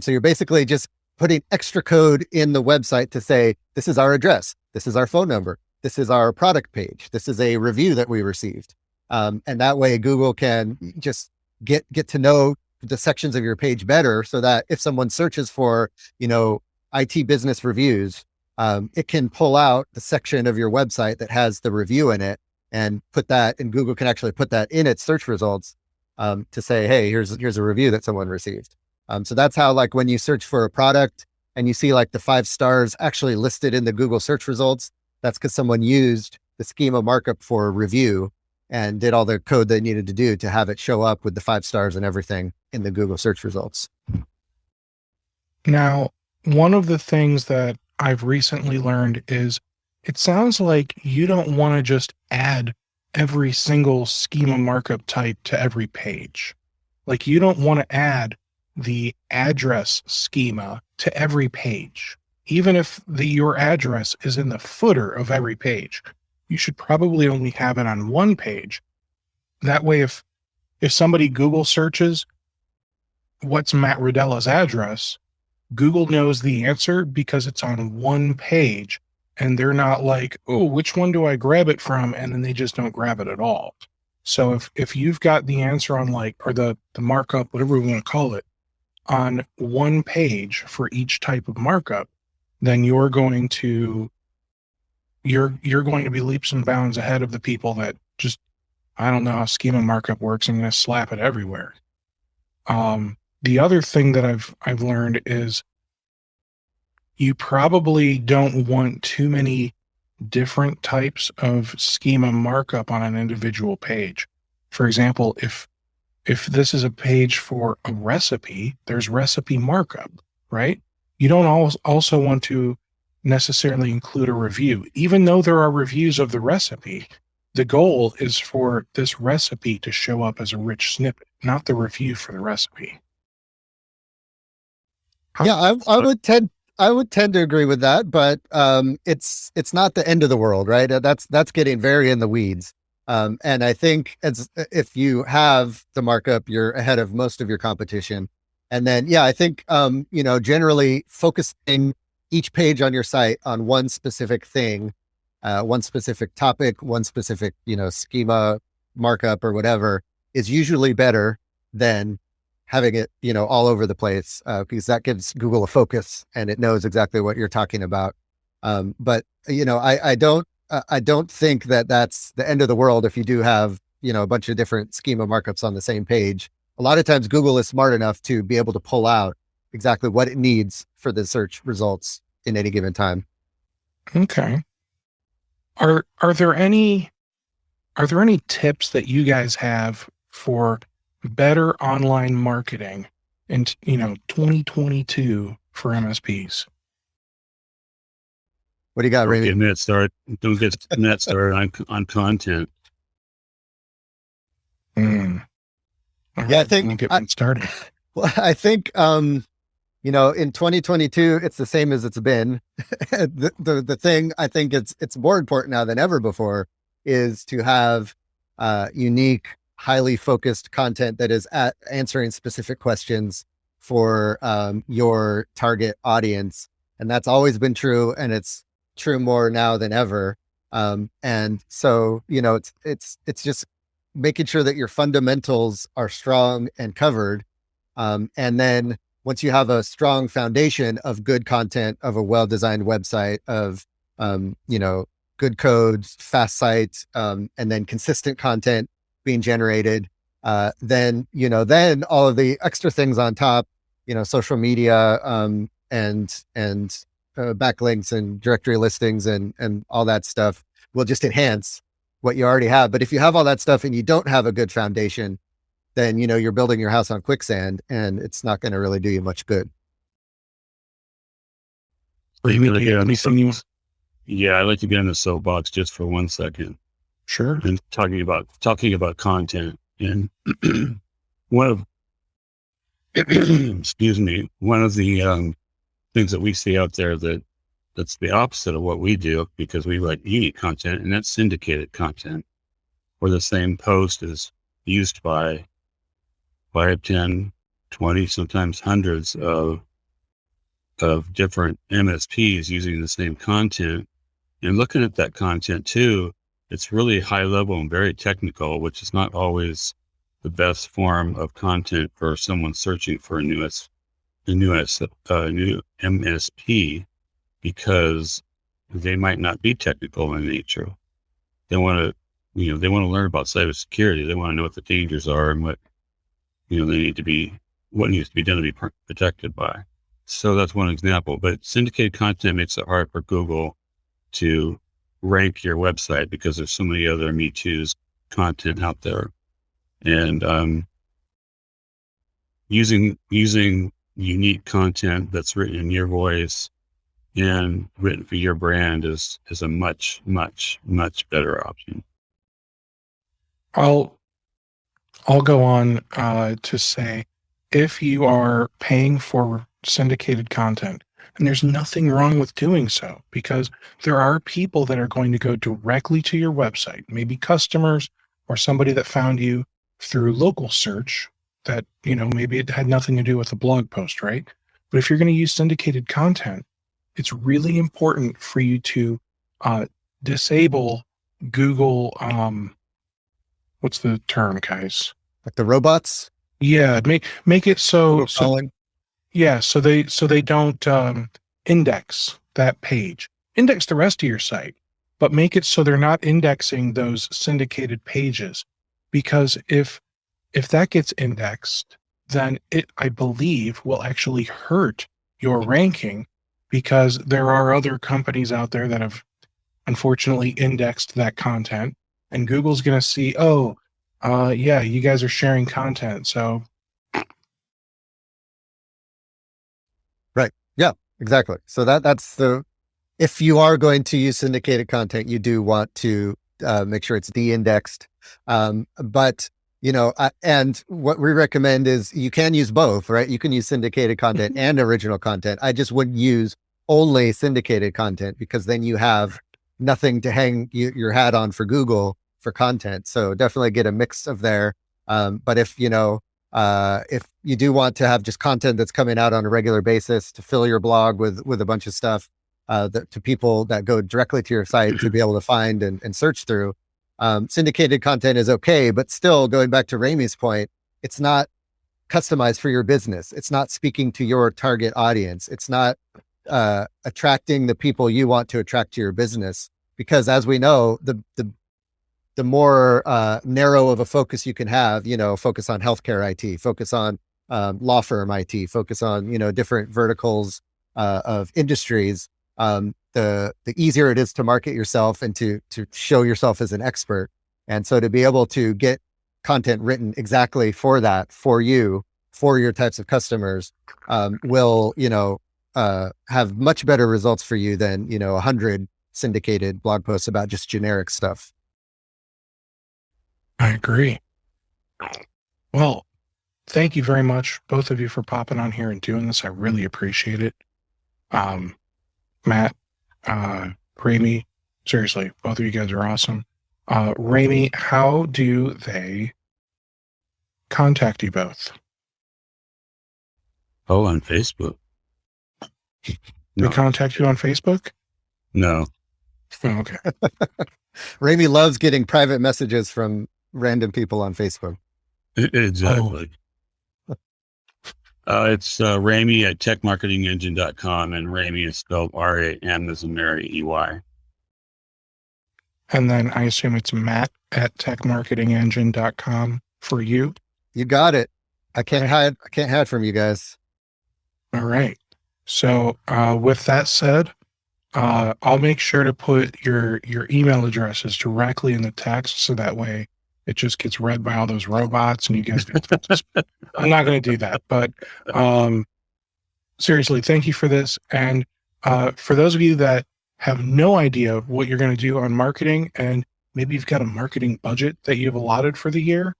S2: So you're basically just putting extra code in the website to say, this is our address, this is our phone number, this is our product page, this is a review that we received. And that way Google can just get to know the sections of your page better, so that if someone searches for, IT business reviews, it can pull out the section of your website that has the review in it, and put that, and Google can actually put that in its search results, to say, hey, here's a review that someone received. So that's how, like, when you search for a product and you see like the 5 stars actually listed in the Google search results, that's because someone used the schema markup for review and did all the code they needed to do to have it show up with the 5 stars and everything in the Google search results.
S1: Now, one of the things that I've recently learned is it sounds like you don't want to just add every single schema markup type to every page. Like, you don't want to add the address schema to every page. Even if your address is in the footer of every page, you should probably only have it on one page. That way, if somebody Google searches, what's Matt Rodela's address, Google knows the answer because it's on one page, and they're not like, oh, which one do I grab it from? And then they just don't grab it at all. So if you've got the answer on, like, or the markup, whatever we want to call it, on one page for each type of markup, then you're going to be leaps and bounds ahead of the people that just, I don't know how schema markup works, I'm going to slap it everywhere. The other thing that I've learned is you probably don't want too many different types of schema markup on an individual page. For example, if this is a page for a recipe, there's recipe markup, right? you don't also want to necessarily include a review. Even though there are reviews of the recipe, the goal is for this recipe to show up as a rich snippet, not the review for the recipe.
S2: Yeah, I would tend to agree with that, but it's not the end of the world, right? That's getting very in the weeds. And I think if you have the markup, you're ahead of most of your competition. And then, yeah, I think generally focusing each page on your site on one specific thing, one specific topic, one specific schema markup or whatever is usually better than having it, all over the place, because that gives Google a focus and it knows exactly what you're talking about. But I don't think that that's the end of the world if you do have, a bunch of different schema markups on the same page. A lot of times Google is smart enough to be able to pull out exactly what it needs for the search results in any given time.
S1: Okay. Are there any tips that you guys have for better online marketing in 2022 for MSPs?
S2: What do you got,
S3: Don't
S2: Ramey?
S3: get net started on content.
S1: Mm.
S2: Yeah, I think
S1: I'll get one started.
S2: Well, I think in 2022, it's the same as it's been. The thing I think it's more important now than ever before is to have unique, highly focused content that is answering specific questions for your target audience, and that's always been true, and it's true more now than ever. And so it's just making sure that your fundamentals are strong and covered. And then once you have a strong foundation of good content, of a well-designed website, of, good codes, fast sites, and then consistent content being generated, then all of the extra things on top, social media, and backlinks and directory listings and all that stuff will just enhance what you already have. But if you have all that stuff and you don't have a good foundation, then you're building your house on quicksand, and it's not going to really do you much good.
S3: Yeah, I'd like to get in the soapbox just for 1 second.
S1: Sure.
S3: And talking about content, and one of excuse me, one of the things that we see out there that's the opposite of what we do, because we like unique content, and that's syndicated content, where the same post is used by 5, 10, 20, sometimes hundreds of different MSPs using the same content. And looking at that content too, it's really high level and very technical, which is not always the best form of content for someone searching for a new MSP, because they might not be technical in nature. They want to, they want to learn about cybersecurity. They want to know what the dangers are and what needs to be done to be protected by. So that's one example. But syndicated content makes it hard for Google to rank your website, because there's so many other Me Too's content out there. And using unique content that's written in your voice and written for your brand is a much, much, much better option.
S1: I'll go on to say, if you are paying for syndicated content, and there's nothing wrong with doing so, because there are people that are going to go directly to your website, maybe customers or somebody that found you through local search that, maybe it had nothing to do with a blog post, right? But if you're going to use syndicated content, it's really important for you to disable Google. What's the term, guys?
S2: Like the robots?
S1: Yeah, make it so
S2: calling.
S1: Yeah, so they don't index that page. Index the rest of your site, but make it so they're not indexing those syndicated pages, because if that gets indexed, then it, I believe, will actually hurt your ranking, because there are other companies out there that have unfortunately indexed that content, and Google's going to see, yeah, you guys are sharing content, so
S2: Right. Yeah. Exactly. So that's the, if you are going to use syndicated content, you do want to make sure it's de-indexed. But and what we recommend is you can use both, right? You can use syndicated content and original content. I just wouldn't use only syndicated content, because then you have nothing to hang your hat on for Google for content. So definitely get a mix of there. But if you do want to have just content that's coming out on a regular basis to fill your blog with a bunch of stuff, to people that go directly to your site to be able to find and search through, syndicated content is okay. But still, going back to Ramey's point, it's not customized for your business. It's not speaking to your target audience. It's not attracting the people you want to attract to your business. Because as we know, the more narrow of a focus you can have, focus on healthcare IT, focus on law firm IT, focus on, different verticals of industries, the easier it is to market yourself and to show yourself as an expert. And so to be able to get content written exactly for that, for you, for your types of customers, will, have much better results for you than, 100 syndicated blog posts about just generic stuff.
S1: I agree. Well, thank you very much, both of you, for popping on here and doing this. I really appreciate it. Matt, Ramey, seriously, both of you guys are awesome. Ramey, how do they contact you both?
S3: Oh, on Facebook.
S1: They contact you on Facebook?
S3: No.
S1: Oh, okay.
S2: Ramey loves getting private messages from random people on Facebook.
S3: Exactly. It's Ramey at techmarketingengine.com, and Ramey is spelled RAM as in Mary, EY.
S1: And then I assume it's Matt at techmarketingengine.com for you.
S2: You got it. I can't hide from you guys.
S1: All right. So with that said, I'll make sure to put your email addresses directly in the text, so that way it just gets read by all those robots and you guys I'm not going to do that, but seriously, thank you for this. And for those of you that have no idea what you're going to do on marketing, and maybe you've got a marketing budget that you've allotted for the year,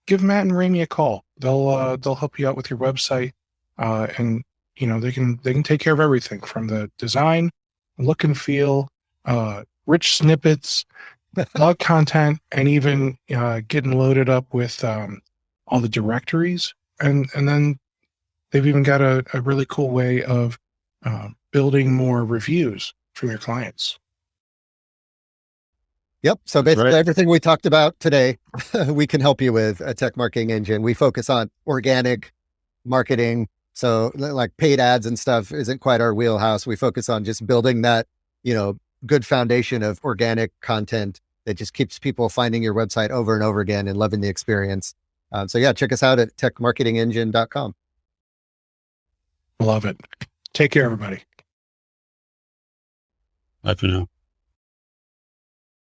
S1: give Matt and Ramey a call. They'll help you out with your website, and they can take care of everything from the design, look and feel, rich snippets, blog content, and even getting loaded up with all the directories. And then they've even got a really cool way of building more reviews from your clients.
S2: Yep. So basically everything we talked about today, we can help you with a Tech Marketing Engine. We focus on organic marketing. So like paid ads and stuff isn't quite our wheelhouse. We focus on just building that, good foundation of organic content that just keeps people finding your website over and over again and loving the experience. So yeah, check us out at techmarketingengine.com.
S1: Love it. Take care, everybody.
S3: Bye for now.